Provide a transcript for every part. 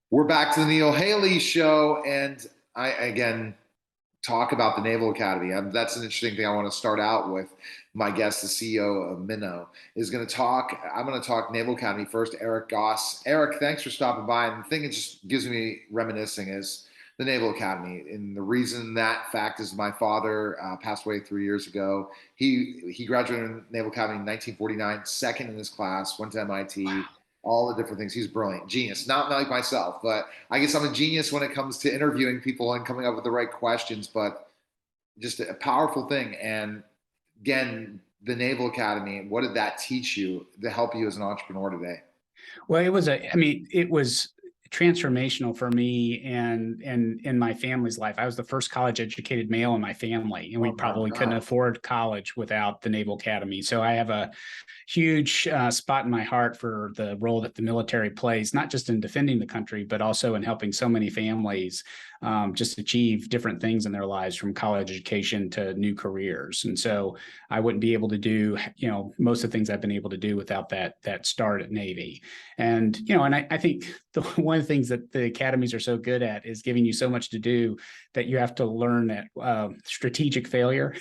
We're back to the Neil Haley show, and I again talk about the Naval Academy. That's an interesting thing I want to start out with. My guest, the CEO of Minno, is going to talk. I'm going to talk Naval Academy first. Erick Goss. Erick, thanks for stopping by. And the thing that just gives me reminiscing is the Naval Academy, and the reason that fact is my father passed away 3 years ago. He graduated in Naval Academy in 1949, second in his class, went to MIT, all the different things. He's brilliant, genius. Not like myself, but I guess I'm a genius when it comes to interviewing people and coming up with the right questions. But just a powerful thing. And again, the Naval Academy. What did that teach you to help you as an entrepreneur today? Well, it was transformational for me and in my family's life. I was the first college educated male in my family, and we Oh my probably couldn't God. afford college without the Naval Academy. So I have a huge spot in my heart for the role that the military plays, not just in defending the country, but also in helping so many families just achieve different things in their lives, from college education to new careers. And so I wouldn't be able to do, most of the things I've been able to do without that start at Navy. And, I think one of the things that the academies are so good at is giving you so much to do that you have to learn that strategic failure.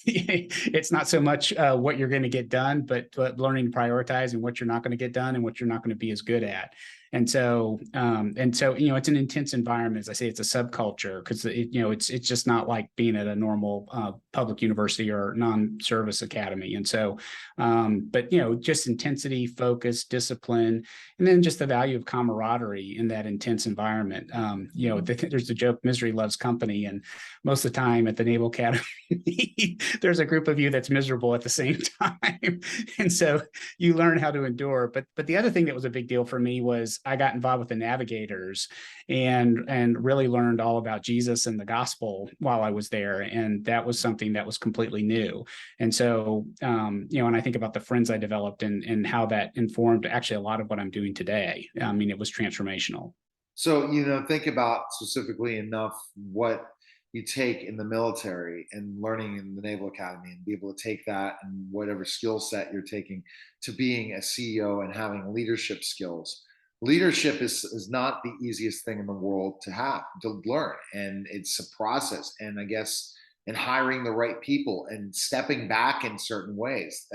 It's not so much what you're going to get done, but learning to prioritize and what you're not going to get done and what you're not going to be as good at. And so, it's an intense environment. As I say, it's a subculture because it's just not like being at a normal public university or non-service academy. And so, but just intensity, focus, discipline, and then just the value of camaraderie in that intense environment. There's the joke, misery loves company, and most of the time at the Naval Academy, there's a group of you that's miserable at the same time. And so you learn how to endure. But the other thing that was a big deal for me was I got involved with the Navigators and really learned all about Jesus and the gospel while I was there. And that was something that was completely new. And so, and I think about the friends I developed and how that informed actually a lot of what I'm doing today. I mean, it was transformational. So, think about specifically enough what you take in the military and learning in the Naval Academy and be able to take that and whatever skill set you're taking to being a CEO and having leadership skills. Leadership is not the easiest thing in the world to have, to learn. And it's a process. And I guess and hiring the right people and stepping back in certain ways.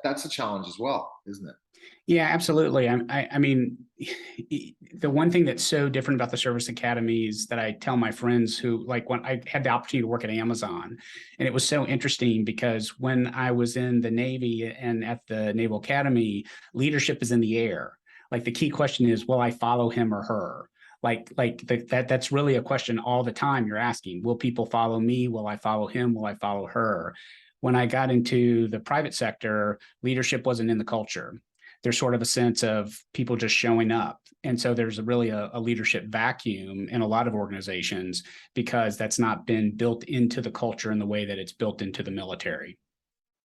That's a challenge as well, isn't it? Yeah, absolutely. I mean, the one thing that's so different about the service academies that I tell my friends who, like, when I had the opportunity to work at Amazon, and it was so interesting because when I was in the Navy and at the Naval Academy, leadership is in the air. Like, the key question is, will I follow him or her? That's really a question all the time you're asking. Will people follow me? Will I follow him? Will I follow her? When I got into the private sector, leadership wasn't in the culture. There's sort of a sense of people just showing up. And so there's really a leadership vacuum in a lot of organizations because that's not been built into the culture in the way that it's built into the military.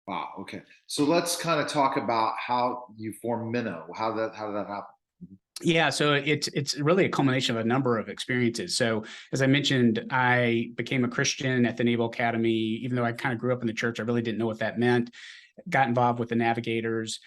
Wow. Okay. So let's kind of talk about how you formed Minno. How did that happen? Yeah, so it's really a culmination of a number of experiences. So as I mentioned, I became a Christian at the Naval Academy. Even though I kind of grew up in the church, I really didn't know what that meant. Got involved with the Navigators.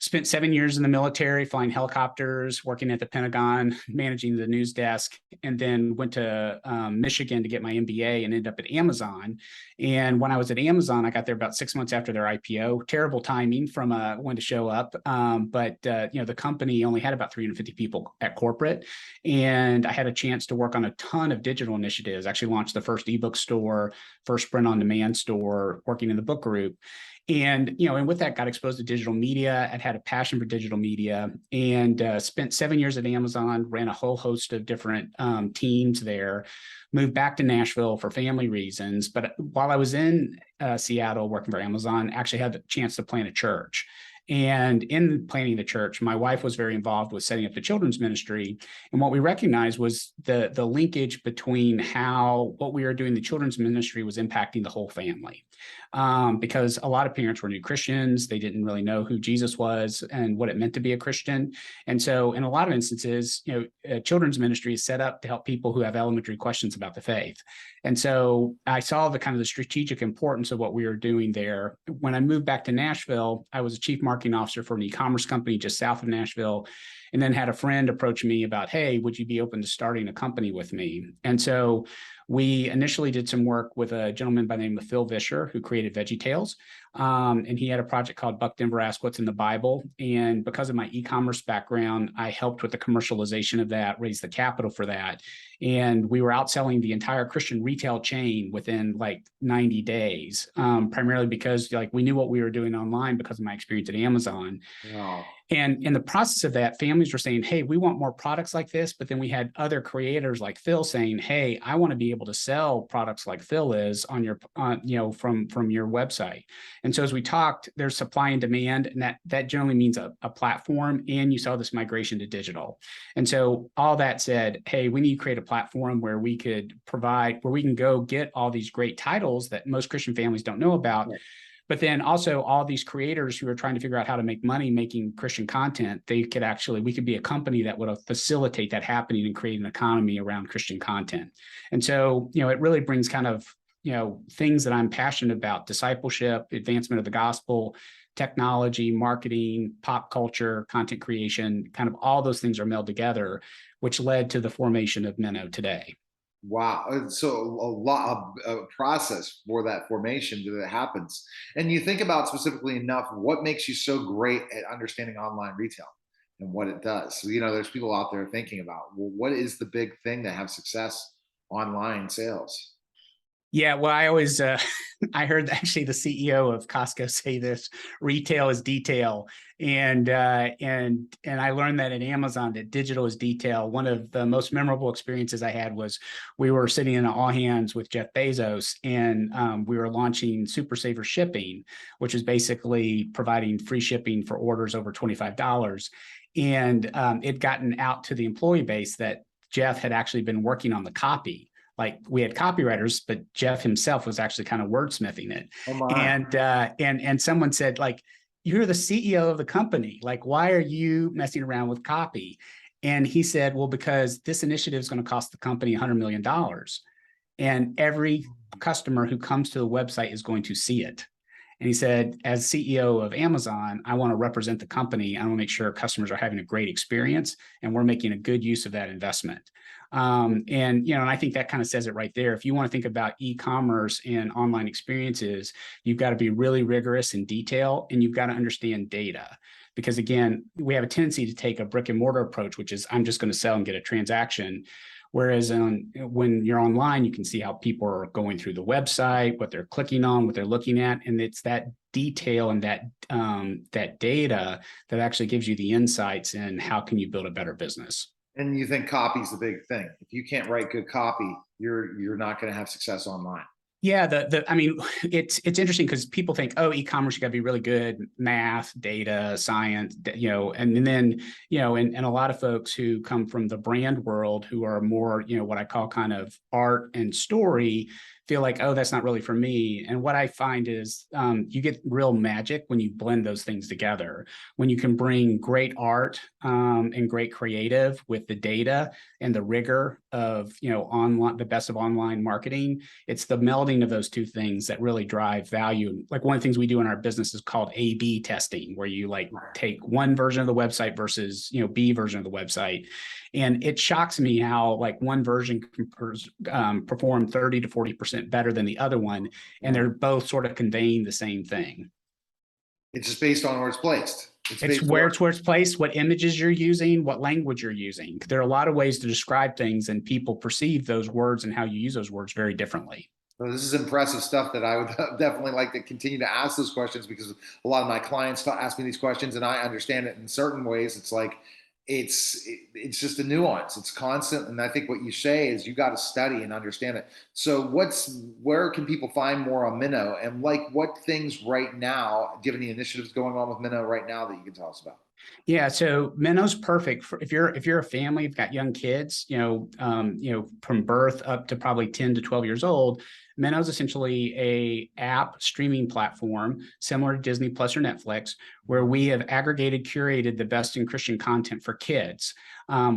Spent 7 years in the military, flying helicopters, working at the Pentagon, managing the news desk, and then went to Michigan to get my MBA and ended up at Amazon. And when I was at Amazon, I got there about 6 months after their IPO. Terrible timing from when to show up. But the company only had about 350 people at corporate. And I had a chance to work on a ton of digital initiatives. Actually launched the first ebook store, first print on demand store, working in the book group. And with that, got exposed to digital media. I'd had a passion for digital media and spent 7 years at Amazon, ran a whole host of different teams there, moved back to Nashville for family reasons. But while I was in Seattle working for Amazon, actually had the chance to plant a church. And in planning the church, my wife was very involved with setting up the children's ministry. And what we recognized was the linkage between how what we were doing in the children's ministry was impacting the whole family. Because a lot of parents were new Christians. They didn't really know who Jesus was and what it meant to be a Christian. And so in a lot of instances, children's ministry is set up to help people who have elementary questions about the faith. And so I saw the kind of the strategic importance of what we were doing there. When I moved back to Nashville, I was a chief marketing officer for an e-commerce company just south of Nashville. and then had a friend approach me about, hey, would you be open to starting a company with me? And so we initially did some work with a gentleman by the name of Phil Vischer, who created VeggieTales. And he had a project called Buck Denver Ask What's in the Bible. And because of my e-commerce background, I helped with the commercialization of that, raise the capital for that. And we were outselling the entire Christian retail chain within like 90 days, primarily because like we knew what we were doing online because of my experience at Amazon. Wow. And in the process of that, families were saying, hey, we want more products like this. But then we had other creators like Phil saying, hey, I want to be able to sell products like Phil is on your, from your website. And so as we talked, there's supply and demand, and that generally means a platform. And you saw this migration to digital. And so all that said, hey, we need to create a platform where we could provide, where we can go get all these great titles that most Christian families don't know about. Right. But then also all these creators who are trying to figure out how to make money making Christian content, we could be a company that would facilitate that happening and create an economy around Christian content. And so, it really brings kind of, things that I'm passionate about: discipleship, advancement of the gospel, technology, marketing, pop culture, content creation, kind of all those things are melded together, which led to the formation of Minno today. Wow. So a lot of a process for that formation that happens. And you think about specifically enough, what makes you so great at understanding online retail and what it does? So, there's people out there thinking about, well, what is the big thing to have success online sales? Yeah, well, I always, I heard actually the CEO of Costco say this: retail is detail. And I learned that at Amazon, that digital is detail. One of the most memorable experiences I had was we were sitting in all hands with Jeff Bezos, and we were launching Super Saver Shipping, which is basically providing free shipping for orders over $25. And it'd gotten out to the employee base that Jeff had actually been working on the copy. Like, we had copywriters, but Jeff himself was actually kind of wordsmithing it. Oh my. And someone said, like, you're the CEO of the company. Like, why are you messing around with copy? And he said, well, because this initiative is going to cost the company $100 million. And every customer who comes to the website is going to see it. And he said, as CEO of Amazon, I want to represent the company. I want to make sure customers are having a great experience, and we're making a good use of that investment. And I think that kind of says it right there. If you want to think about e-commerce and online experiences, you've got to be really rigorous in detail, and you've got to understand data. Because again, we have a tendency to take a brick and mortar approach, which is, I'm just going to sell and get a transaction. Whereas when you're online, you can see how people are going through the website, what they're clicking on, what they're looking at. And it's that detail and that data that actually gives you the insights in how can you build a better business. And you think copy is the big thing. If you can't write good copy, you're not going to have success online. Yeah, I mean, it's interesting because people think, oh, e-commerce, you got to be really good, math, data, science, and then, and a lot of folks who come from the brand world who are more, what I call kind of art and story, feel like, oh, that's not really for me. And what I find is you get real magic when you blend those things together, when you can bring great art and great creative with the data and the rigor of, online, the best of online marketing. It's the melding of those two things that really drive value. Like, one of the things we do in our business is called A/B testing, where you take one version of the website versus, B version of the website. And it shocks me how one version can perform 30 to 40% better than the other one. And they're both sort of conveying the same thing. It's just based on where it's placed. It's where it's placed, what images you're using, what language you're using. There are a lot of ways to describe things, and people perceive those words and how you use those words very differently. Well, this is impressive stuff that I would definitely like to continue to ask those questions, because a lot of my clients ask me these questions, and I understand it in certain ways. It's like, it's just a nuance. It's constant. And I think what you say is you got to study and understand it. So where can people find more on Minno, and what things right now, given the initiatives going on with Minno right now, that you can tell us about? Yeah, so Minno's perfect for if you're a family, you've got young kids, from birth up to probably 10 to 12 years old. Minno is essentially a app streaming platform similar to Disney Plus or Netflix, where we have aggregated, curated the best in Christian content for kids.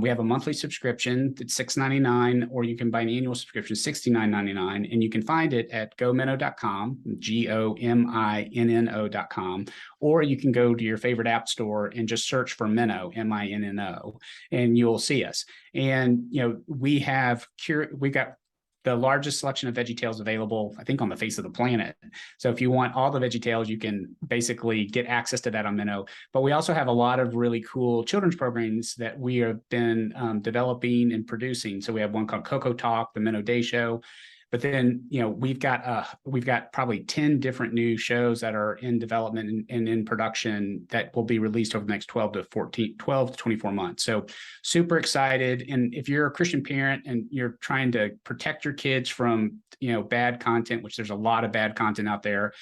We have a monthly subscription that's $6.99, or you can buy an annual subscription, $69.99, and you can find it at gominno.com, GOMINNO.com, or you can go to your favorite app store and just search for Minno, MINNO, and you'll see us. And we've got the largest selection of VeggieTales available, I think, on the face of the planet. So if you want all the VeggieTales, you can basically get access to that on Minno. But we also have a lot of really cool children's programs that we have been developing and producing. So we have one called Coco Talk, the Minno Day Show. But then, we've got probably 10 different new shows that are in development and in production that will be released over the next 12 to 24 months. So super excited. And if you're a Christian parent and you're trying to protect your kids from, bad content, which there's a lot of bad content out there,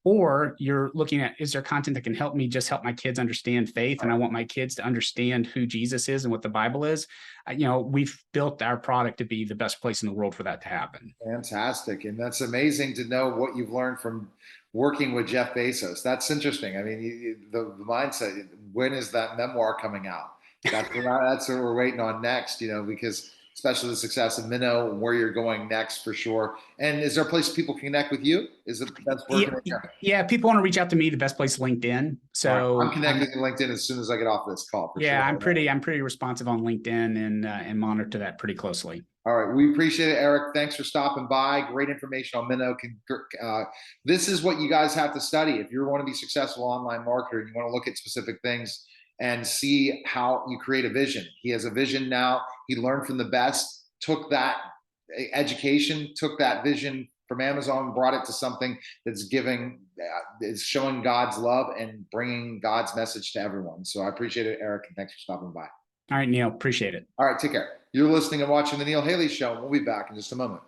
or you're looking at, is there content that can help me just help my kids understand faith? And I want my kids to understand who Jesus is and what the Bible is. We've built our product to be the best place in the world for that to happen. Fantastic. And that's amazing to know what you've learned from working with Jeff Bezos. That's interesting. I mean, the mindset, when is that memoir coming out? That's what we're waiting on next, because especially the success of Minno and where you're going next for sure. And is there a place people can connect with you? Is it that's working? Yeah, people want to reach out to me. The best place is LinkedIn. So I'm connected to LinkedIn as soon as I get off this call. Yeah, sure. I'm pretty responsive on LinkedIn and monitor that pretty closely. All right, we appreciate it, Eric. Thanks for stopping by. Great information on Minno. This is what you guys have to study if you want to be successful online marketer and you want to look at specific things and see how you create a vision. He has a vision now. He learned from the best, took that education, took that vision from Amazon, brought it to something that's is showing God's love and bringing God's message to everyone. So I appreciate it, Eric, and thanks for stopping by. All right, Neil, appreciate it. All right, take care. You're listening and watching The Neil Haley Show, and we'll be back in just a moment.